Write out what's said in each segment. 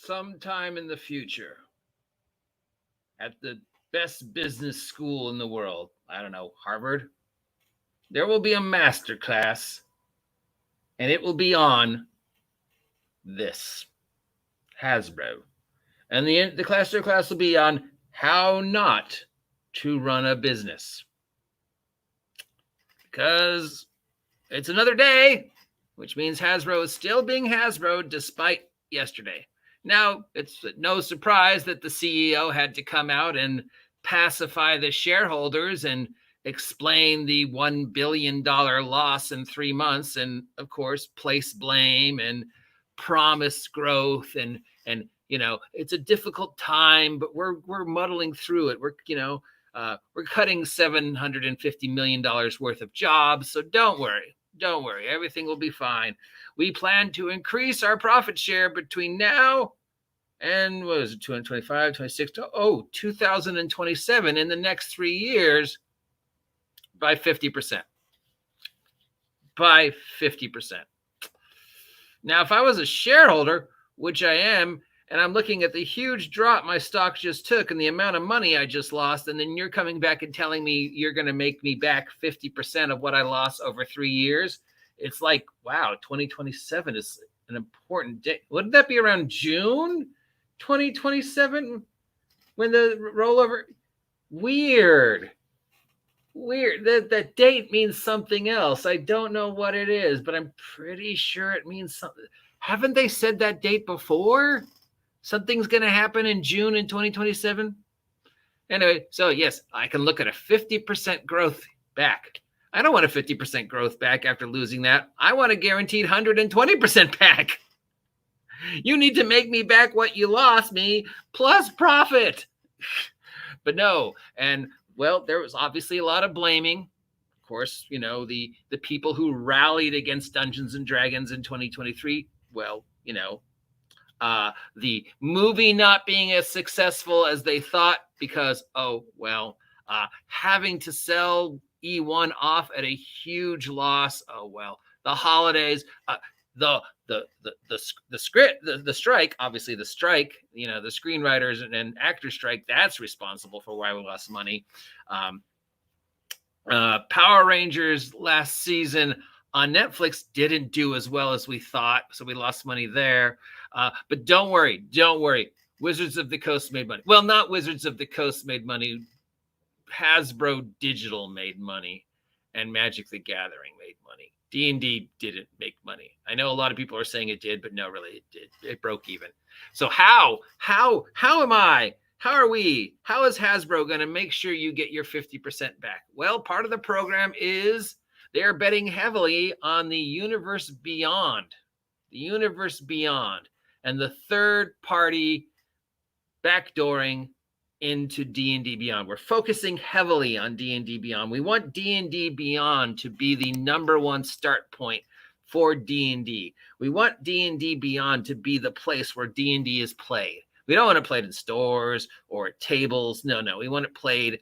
sometime in the future, at the best business school in the world, I don't know, Harvard, there will be a master class, and it will be on this Hasbro. And the class will be on how not to run a business. Because it's another day, which means Hasbro is still being Hasbro despite yesterday. Now, it's no surprise that the CEO had to come out and pacify the shareholders and explain the $1 billion loss in 3 months, and of course, place blame and promise growth. And it's a difficult time, but we're muddling through it. We're cutting $750 million worth of jobs. So don't worry. Everything will be fine. We plan to increase our profit share between now and 2025, 26, 2027 in the next 3 years by 50%. By 50%. Now, if I was a shareholder, which I am, and I'm looking at the huge drop my stock just took and the amount of money I just lost, and then you're coming back and telling me you're going to make me back 50% of what I lost over 3 years, it's like, wow, 2027 is an important day. Wouldn't that be around June 2027 when the rollover? Weird. That date means something else. I don't know what it is, but I'm pretty sure it means something. Haven't they said that date before? Something's going to happen in June in 2027. Anyway, so yes, I can look at a 50% growth back. I don't want a 50% growth back after losing that. I want a guaranteed 120% back. You need to make me back what you lost me plus profit. But no, and well, there was obviously a lot of blaming. Of course, the people who rallied against Dungeons and Dragons in 2023, well, the movie not being as successful as they thought because, having to sell E1 off at a huge loss. The holidays, the script, the strike, obviously the strike, the screenwriters and actors strike, that's responsible for why we lost money. Power Rangers last season on Netflix didn't do as well as we thought, so we lost money there. But don't worry. Wizards of the Coast made money. Well, not Wizards of the Coast made money. Hasbro Digital made money, and Magic the Gathering made money. D&D didn't make money. I know a lot of people are saying it did, but no, really, it did. It broke even. So how am I? How are we? How is Hasbro going to make sure you get your 50% back? Well, part of the program is they're betting heavily on the Universe Beyond. The Universe Beyond. And the third-party backdooring into D&D Beyond. We're focusing heavily on D&D Beyond. We want D&D Beyond to be the number one start point for D&D. We want D&D Beyond to be the place where D&D is played. We don't want to play it in stores or at tables. No. We want it played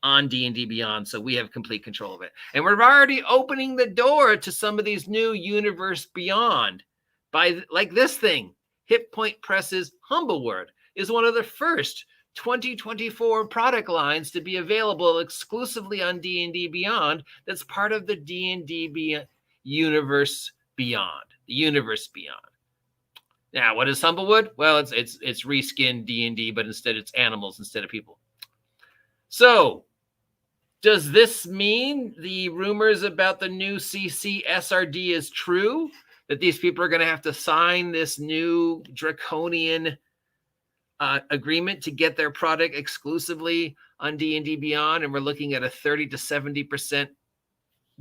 on D&D Beyond, so we have complete control of it. And we're already opening the door to some of these new Universe Beyond by, like this thing, Hit Point Press's Humbleword is one of the first 2024 product lines to be available exclusively on D&D Beyond. That's part of the D&D Universe Beyond. The Universe Beyond. Now, what is Humblewood? Well, it's reskinned D&D, but instead it's animals instead of people. So, does this mean the rumors about the new CCSRD is true? That these people are going to have to sign this new draconian agreement to get their product exclusively on D&D Beyond, and we're looking at a 30 to 70%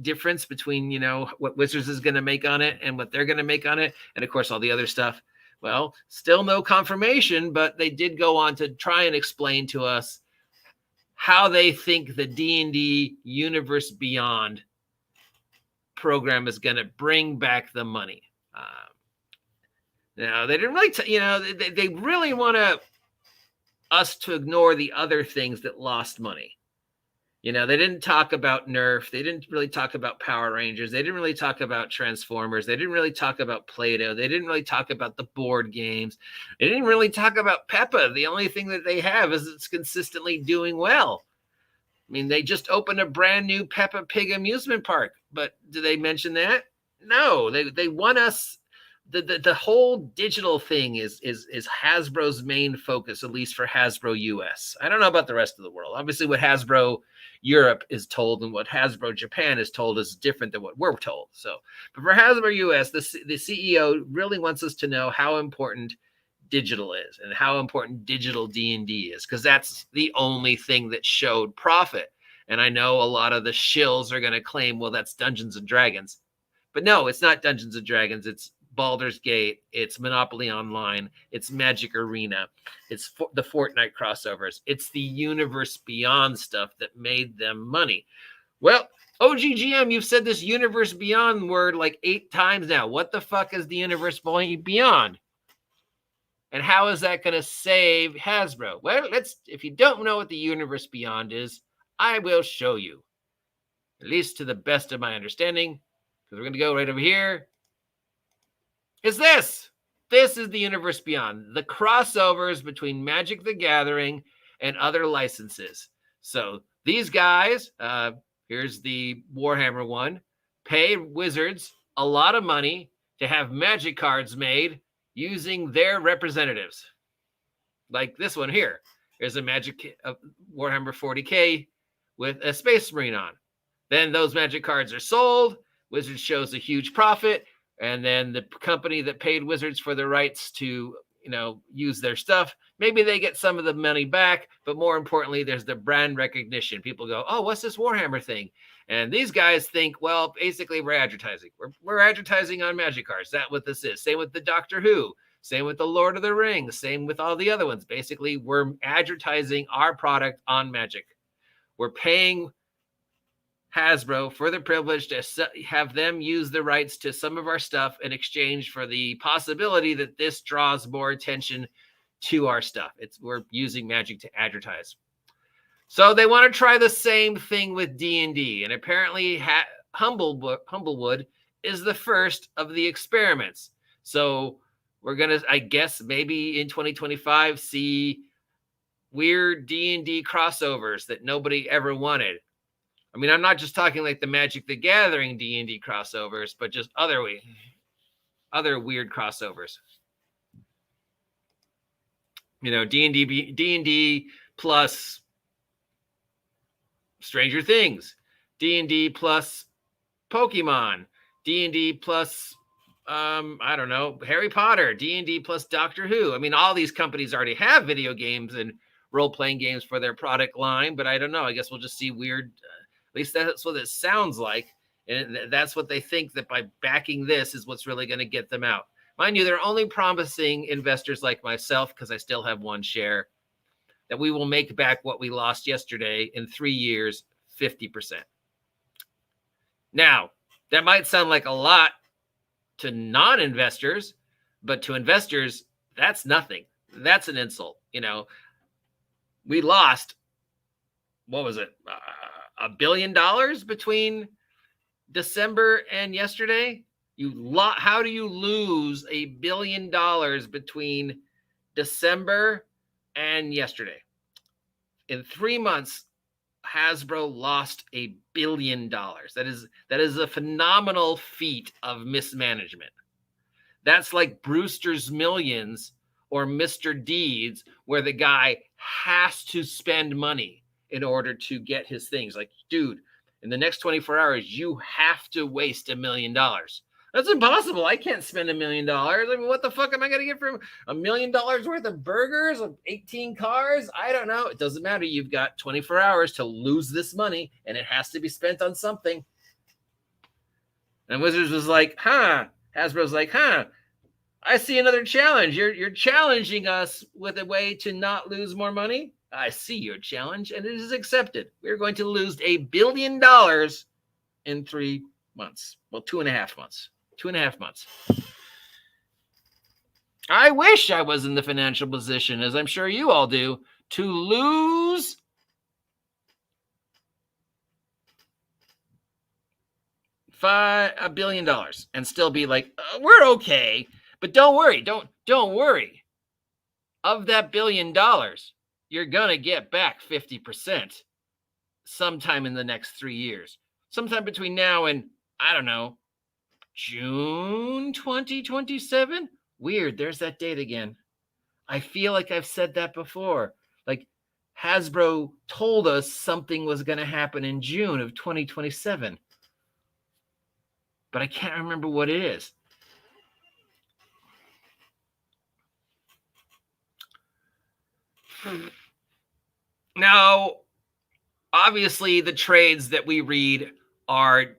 difference between what Wizards is going to make on it and what they're going to make on it, and of course all the other stuff. Well, still no confirmation, but they did go on to try and explain to us how they think the D&D Universe Beyond program is going to bring back the money. Now, they didn't really, they really want us to ignore the other things that lost money. You know, they didn't talk about Nerf. They didn't really talk about Power Rangers. They didn't really talk about Transformers. They didn't really talk about Play-Doh. They didn't really talk about the board games. They didn't really talk about Peppa. The only thing that they have is it's consistently doing well. I mean, they just opened a brand new Peppa Pig amusement park, but do they mention that? No, they want us. The whole digital thing is Hasbro's main focus, at least for Hasbro US. I don't know about the rest of the world. Obviously, what Hasbro Europe is told and what Hasbro Japan is told is different than what we're told. So, but for Hasbro US, the CEO really wants us to know how important digital is and how important digital D&D is, because that's the only thing that showed profit. And I know a lot of the shills are going to claim, well, that's Dungeons and Dragons. But no, it's not Dungeons and Dragons. It's Baldur's Gate, it's Monopoly Online, it's Magic Arena, it's the Fortnite crossovers, it's the Universe Beyond stuff that made them money. Well, OGGM, you've said this Universe Beyond word like 8 times now. What the fuck is the Universe Beyond? And how is that going to save Hasbro? Well, if you don't know what the Universe Beyond is, I will show you, at least to the best of my understanding, because we're going to go right over here. Is this is the Universe Beyond, the crossovers between Magic the Gathering and other licenses. So these guys, here's the Warhammer one, pay Wizards a lot of money to have Magic cards made using their representatives. Like this one here. There's a Magic Warhammer 40K with a Space Marine on. Then those Magic cards are sold. Wizards shows a huge profit. And then the company that paid Wizards for the rights to, use their stuff, maybe they get some of the money back. But more importantly, there's the brand recognition. People go, oh, what's this Warhammer thing? And these guys think, well, basically we're advertising. We're advertising on Magic cards. That's what this is. Same with the Doctor Who. Same with the Lord of the Rings. Same with all the other ones. Basically, we're advertising our product on Magic. We're paying Hasbro for the privilege to have them use the rights to some of our stuff in exchange for the possibility that this draws more attention to our stuff. We're using Magic to advertise. So they want to try the same thing with D&D, and apparently Humblewood is the first of the experiments. So we're going to, I guess, maybe in 2025 see weird D&D crossovers that nobody ever wanted. I mean, I'm not just talking like the Magic the Gathering D&D crossovers, but just other weird crossovers. D&D plus Stranger Things, D&D plus Pokemon, D&D plus I don't know, Harry Potter, D&D plus Doctor Who. I mean, all these companies already have video games and role-playing games for their product line, but I don't know. I guess we'll just see weird. At least that's what it sounds like. And that's what they think, that by backing this is what's really going to get them out. Mind you, they're only promising investors like myself, because I still have one share, that we will make back what we lost yesterday in 3 years, 50%. Now, that might sound like a lot to non-investors, but to investors, that's nothing. That's an insult. We lost, what was it? $1 billion between December and yesterday. How do you lose $1 billion between December and yesterday? In 3 months, Hasbro lost $1 billion. That is a phenomenal feat of mismanagement. That's like Brewster's Millions or Mr. Deeds, where the guy has to spend money in order to get his things. Like, dude, in the next 24 hours, you have to waste $1 million. That's impossible. I can't spend $1 million. I mean, what the fuck am I going to get from $1 million worth of burgers, 18 cars? I don't know. It doesn't matter. You've got 24 hours to lose this money, and it has to be spent on something. And Wizards was like, Hasbro's like, I see another challenge. You're challenging us with a way to not lose more money. I see your challenge, and it is accepted. We're going to lose $1 billion in 3 months. Well, 2.5 months. 2.5 months. I wish I was in the financial position, as I'm sure you all do, to lose $1 billion and still be like, we're okay. But don't worry. Don't worry. Of that $1 billion, you're going to get back 50% sometime in the next 3 years. Sometime between now and, I don't know, June 2027? Weird. There's that date again. I feel like I've said that before. Like Hasbro told us something was going to happen in June of 2027. But I can't remember what it is. Now, obviously, the trades that we read are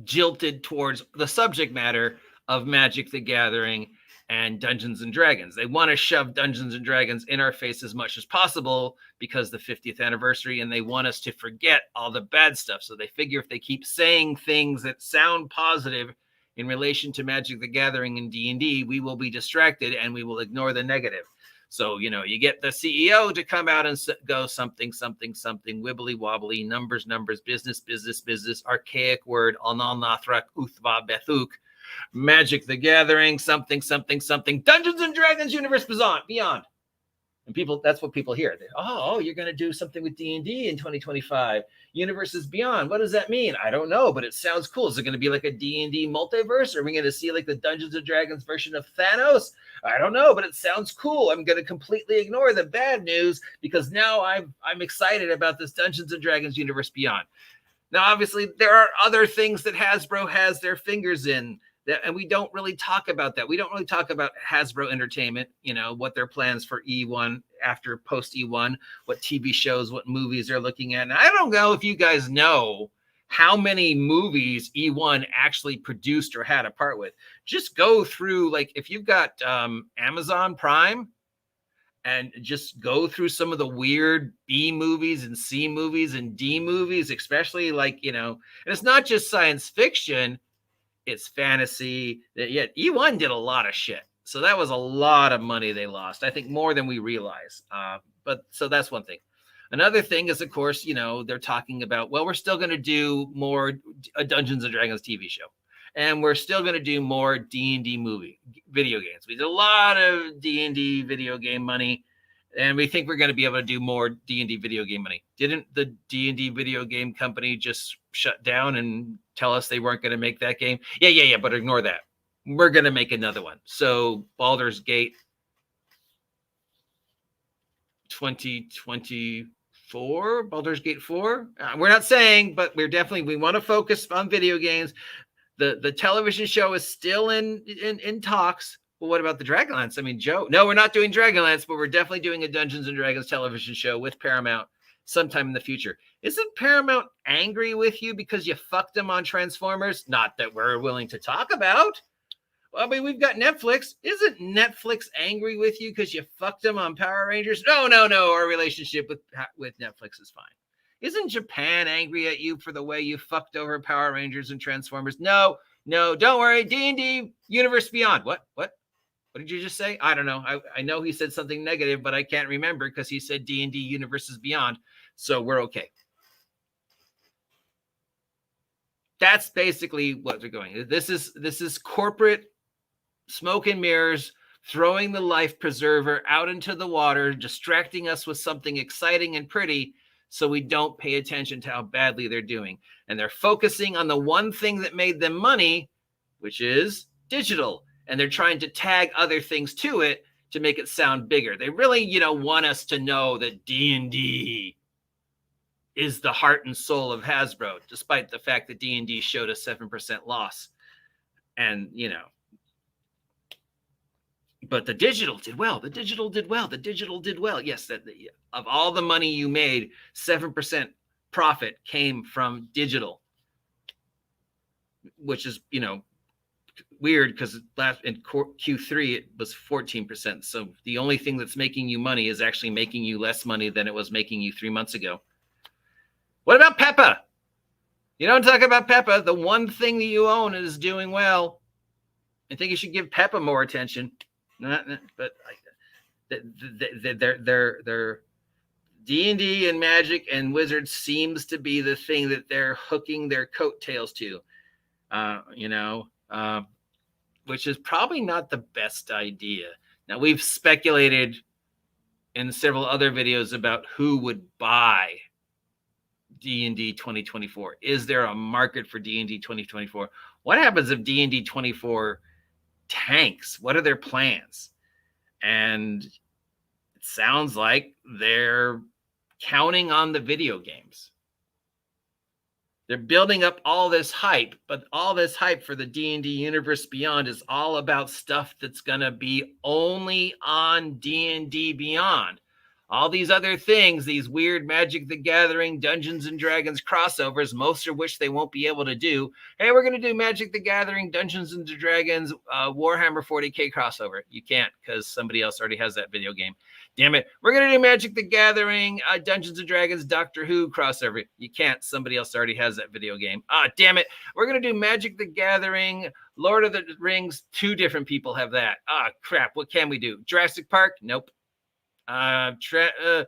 jilted towards the subject matter of Magic the Gathering and Dungeons and Dragons. They want to shove Dungeons and Dragons in our face as much as possible because the 50th anniversary, and they want us to forget all the bad stuff. So they figure if they keep saying things that sound positive in relation to Magic the Gathering and D&D, we will be distracted and we will ignore the negative. So, you get the CEO to come out and go something, wibbly wobbly, numbers, business, archaic word, Ananathrak, Uthva, Bethuk, Magic the Gathering, something, Dungeons and Dragons Universe Beyond. And people, that's what people hear. You're going to do something with D&D in 2025. Universes Beyond. What does that mean? I don't know, but it sounds cool. Is it going to be like a D&D multiverse? Are we going to see like the Dungeons and Dragons version of Thanos? I don't know, but it sounds cool. I'm going to completely ignore the bad news because now I'm excited about this Dungeons and Dragons Universe Beyond. Now, obviously, there are other things that Hasbro has their fingers in. And we don't really talk about that. We don't really talk about Hasbro Entertainment, what their plans for E1 after post E1, what TV shows, what movies they're looking at. And I don't know if you guys know how many movies E1 actually produced or had a part with. Just go through, like, if you've got Amazon Prime, and just go through some of the weird B movies and C movies and D movies, especially like, and it's not just science fiction. It's fantasy. Yet E1 did a lot of shit. So that was a lot of money they lost. I think more than we realize. But so that's one thing. Another thing is, of course, they're talking about, well, we're still going to do more a Dungeons and Dragons TV show. And we're still going to do more D&D video games. We did a lot of D&D video game money. And we think we're going to be able to do more D&D video game money. Didn't the D&D video game company just shut down and tell us they weren't going to make that game? Yeah, but ignore that. We're going to make another one. So Baldur's Gate 2024, Baldur's Gate 4. We're not saying, but we want to focus on video games. The television show is still in talks. Well, what about the Dragonlance? I mean, Joe, no, we're not doing Dragonlance, but we're definitely doing a Dungeons and Dragons television show with Paramount sometime in the future. Isn't Paramount angry with you because you fucked them on Transformers? Not that we're willing to talk about. Well, I mean, we've got Netflix. Isn't Netflix angry with you because you fucked them on Power Rangers? No. Our relationship with Netflix is fine. Isn't Japan angry at you for the way you fucked over Power Rangers and Transformers? No, don't worry. D&D Universe Beyond. What? What did you just say? I don't know. I know he said something negative, but I can't remember because he said D&D Universes Beyond. So we're okay. That's basically what they're going. This is corporate smoke and mirrors, throwing the life preserver out into the water, distracting us with something exciting and pretty so we don't pay attention to how badly they're doing. And they're focusing on the one thing that made them money, which is digital. And they're trying to tag other things to it to make it sound bigger. They really, want us to know that D&D is the heart and soul of Hasbro, despite the fact that D&D showed a 7% loss. And, but the digital did well. The digital did well. Yes, of all the money you made, 7% profit came from digital, which is, weird because in Q3 it was 14%. So the only thing that's making you money is actually making you less money than it was making you 3 months ago. What about Peppa? You don't talk about Peppa. The one thing that you own is doing well. I think you should give Peppa more attention. But their D&D and Magic and Wizards seems to be the thing that they're hooking their coattails to. which is probably not the best idea. Now, we've speculated in several other videos about who would buy D&D 2024. Is there a market for D&D 2024? What happens if D&D 24 tanks? What are their plans? And it sounds like they're counting on the video games. They're building up all this hype, but all this hype for the D&D Universe Beyond is all about stuff that's going to be only on D&D Beyond. All these other things, these weird Magic the Gathering, Dungeons and Dragons crossovers, most of which they won't be able to do. Hey, we're going to do Magic the Gathering, Dungeons and Dragons, Warhammer 40K crossover. You can't because somebody else already has that video game. Damn it. We're going to do Magic the Gathering, Dungeons and Dragons, Doctor Who crossover. You can't. Somebody else already has that video game. Damn it. We're going to do Magic the Gathering, Lord of the Rings. 2 different people have that. Crap. What can we do? Jurassic Park? Nope. Lensman.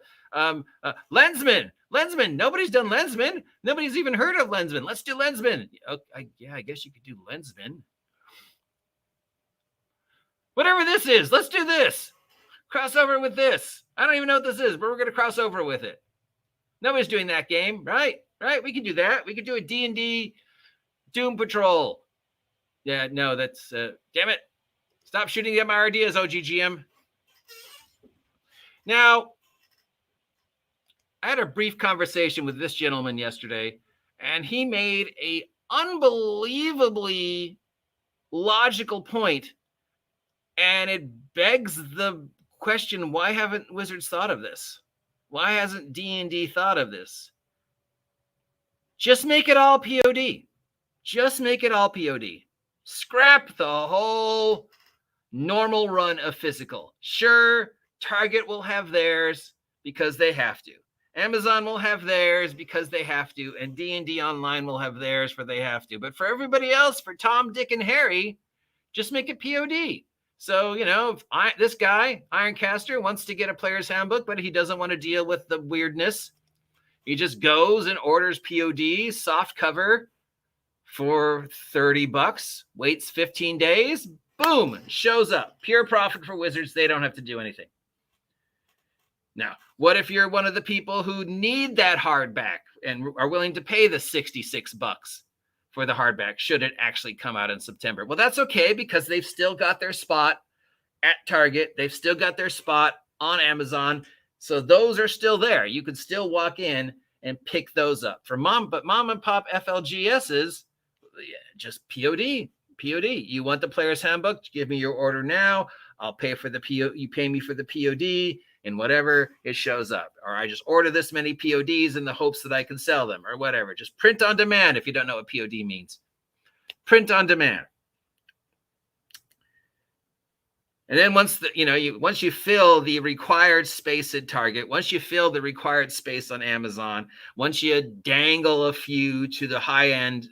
Nobody's done Lensman. Nobody's even heard of Lensman. Let's do Lensman. I guess you could do Lensman. Whatever this is, let's do this. Crossover with this. I don't even know what this is, but we're going to cross over with it. Nobody's doing that game, right? Right? We can do that. We could do a D&D Doom Patrol. Yeah, no, that's... damn it. Stop shooting at my ideas, OGGM. Now, I had a brief conversation with this gentleman yesterday, and he made an unbelievably logical point, and it begs the question, why haven't Wizards thought of this? Why hasn't D&D thought of this? Just make it all POD. Just make it all POD. Scrap the whole normal run of physical. Sure, Target will have theirs because they have to. Amazon will have theirs because they have to. And D&D Online will have theirs for they have to. But for everybody else, for Tom, Dick, and Harry, just make it POD. So, if this guy, Ironcaster, wants to get a player's handbook, but he doesn't want to deal with the weirdness, he just goes and orders POD, soft cover for $30, waits 15 days, boom, shows up. Pure profit for Wizards. They don't have to do anything. Now, what if you're one of the people who need that hardback and are willing to pay the $66 for the hardback should it actually come out in September? Well, that's okay because they've still got their spot at Target. They've still got their spot on Amazon. So those are still there. You can still walk in and pick those up. For mom and pop FLGSs, just POD. POD. You want the player's handbook? Give me your order now. I'll pay for the PO. You pay me for the POD and whatever, it shows up. Or I just order this many PODs in the hopes that I can sell them or whatever. Just print on demand if you don't know what POD means. Print on demand. And then once you fill the required space at Target, once you fill the required space on Amazon, once you dangle a few to the high-end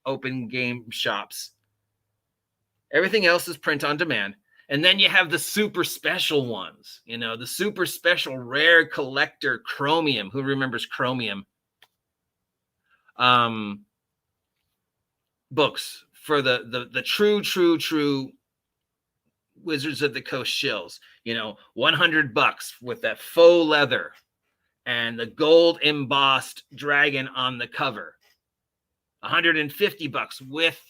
open game shops, everything else is print on demand. And then you have the super special ones, the super special rare collector Chromium. Who remembers Chromium? Books for the true Wizards of the Coast shills. $100 with that faux leather and the gold embossed dragon on the cover. $150 with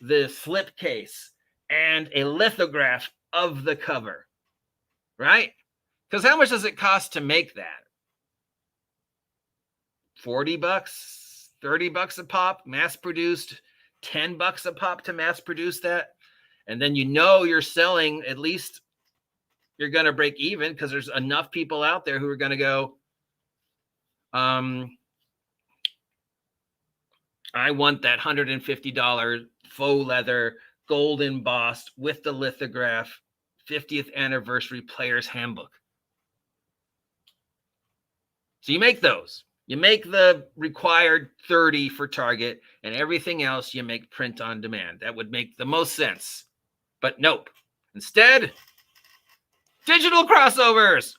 the slipcase and a lithograph of the cover, right? Because how much does it cost to make that? $40, $30 a pop, mass produced, $10 a pop to mass produce that. And then you're selling, at least you're going to break even because there's enough people out there who are going to go, I want that $150 faux leather gold embossed with the lithograph 50th anniversary player's handbook. So you make those. You make the required 30 for Target and everything else you make print on demand. That would make the most sense. But nope. Instead, digital crossovers.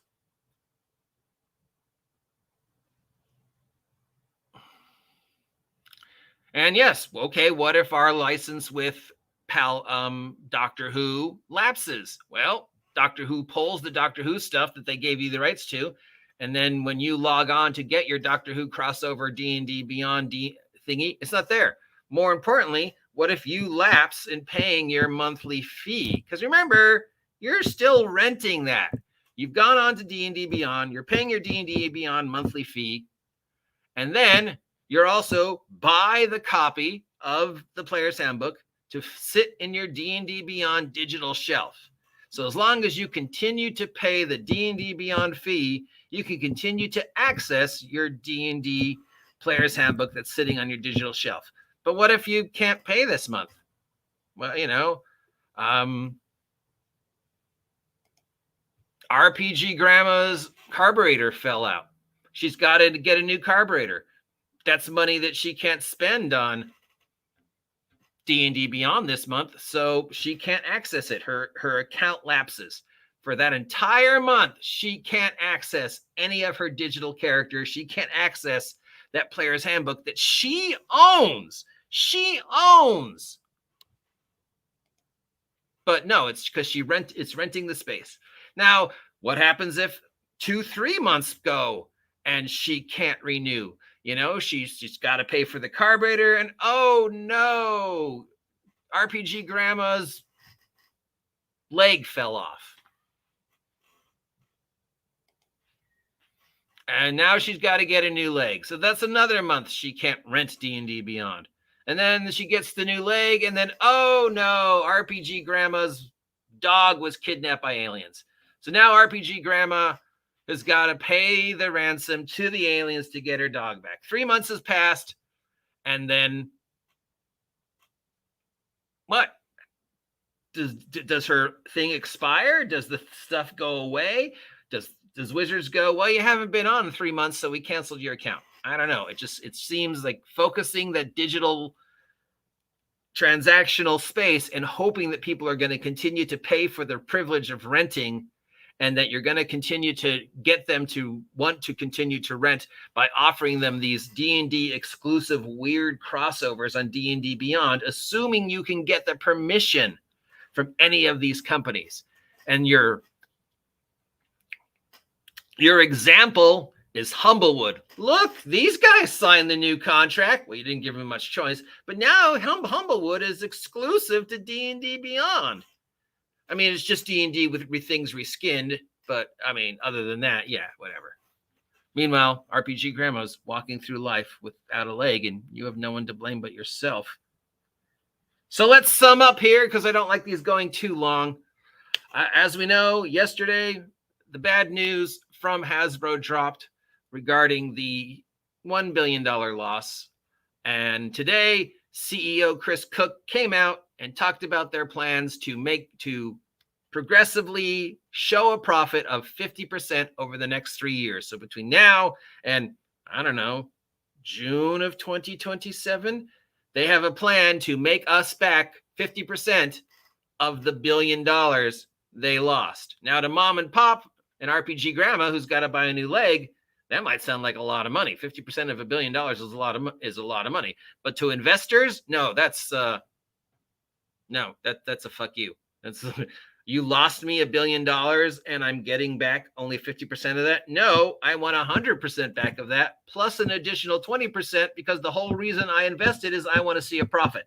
And yes, okay, what if our license with Doctor Who lapses? Well, Doctor Who pulls the Doctor Who stuff that they gave you the rights to, and then when you log on to get your Doctor Who crossover D&D Beyond thingy, it's not there. More importantly, what if you lapse in paying your monthly fee? Because remember, you're still renting that. You've gone on to D&D Beyond, you're paying your D&D Beyond monthly fee, and then you're also buy the copy of the Player's Handbook to sit in your D&D Beyond digital shelf. So as long as you continue to pay the D&D Beyond fee, you can continue to access your D&D Player's Handbook that's sitting on your digital shelf. But what if you can't pay this month? Well, RPG Grandma's carburetor fell out. She's got to get a new carburetor. That's money that she can't spend on D&D Beyond this month, so she can't access it. Her account lapses. For that entire month, she can't access any of her digital characters. She can't access that Player's Handbook that she owns. She owns. But no, it's because it's renting the space. Now, what happens if 2-3 months go and she can't renew? She's got to pay for the carburetor, and oh no, RPG Grandma's leg fell off. And now she's got to get a new leg. So that's another month she can't rent D&D Beyond. And then she gets the new leg, and then, oh no, RPG Grandma's dog was kidnapped by aliens. So now RPG Grandma has got to pay the ransom to the aliens to get her dog back. 3 months has passed, and then what? Does her thing expire? Does the stuff go away? Does Wizards go, well, you haven't been on in 3 months, so we canceled your account? I don't know. It seems like focusing that digital transactional space and hoping that people are going to continue to pay for the privilege of renting, and that you're going to continue to get them to want to continue to rent by offering them these D&D exclusive weird crossovers on D&D Beyond, assuming you can get the permission from any of these companies. And your example is Humblewood. Look, these guys signed the new contract. Well, you didn't give them much choice, but now Humblewood is exclusive to D&D Beyond. I mean, it's just D&D with things reskinned, but I mean, other than that, yeah, whatever. Meanwhile, RPG Grandma's walking through life without a leg, and you have no one to blame but yourself. So let's sum up here, because I don't like these going too long. As we know, yesterday, the bad news from Hasbro dropped regarding the $1 billion loss. And today, CEO Chris Cook came out and talked about their plans to progressively show a profit of 50% over the next 3 years. So between now and, I don't know, June of 2027, they have a plan to make us back 50% of the $1 billion they lost. Now, to mom and pop and RPG Grandma, who's got to buy a new leg, that might sound like a lot of money. 50% of $1 billion is a lot of money. But to investors, no, that's a fuck you. That's you lost me $1 billion and I'm getting back only 50% of that. No, I want 100% back of that, plus an additional 20%, because the whole reason I invested is I want to see a profit.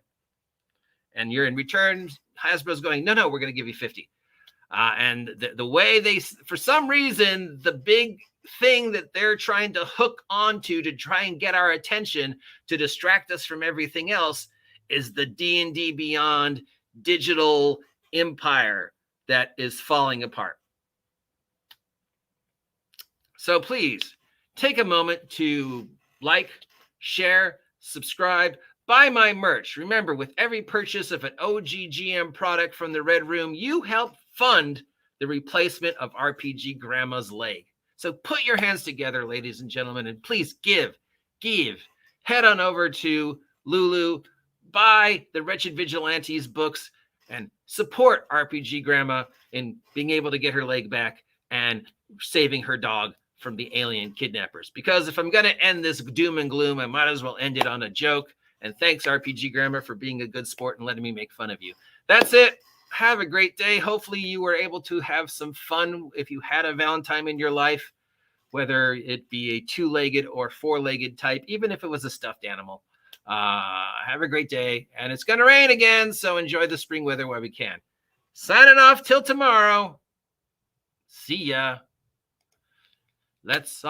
And you're in return, Hasbro's going, no, we're going to give you 50. And the way they, for some reason, the big thing that they're trying to hook onto to try and get our attention to distract us from everything else is the D&D Beyond digital empire that is falling apart. So please take a moment to like, share, subscribe, buy my merch. Remember, with every purchase of an OGGM product from the Red Room, you help fund the replacement of RPG Grandma's leg. So put your hands together, ladies and gentlemen, and please give. Head on over to Lulu, buy the Wretched Vigilantes books, and support RPG Grandma in being able to get her leg back and saving her dog from the alien kidnappers. Because if I'm going to end this doom and gloom, I might as well end it on a joke. And thanks, RPG Grammar, for being a good sport and letting me make fun of you. That's it. Have a great day. Hopefully you were able to have some fun if you had a Valentine in your life, whether it be a 2-legged or 4-legged type, even if it was a stuffed animal. Have a great day. And it's going to rain again, so enjoy the spring weather while we can. Signing off till tomorrow. See ya. Let's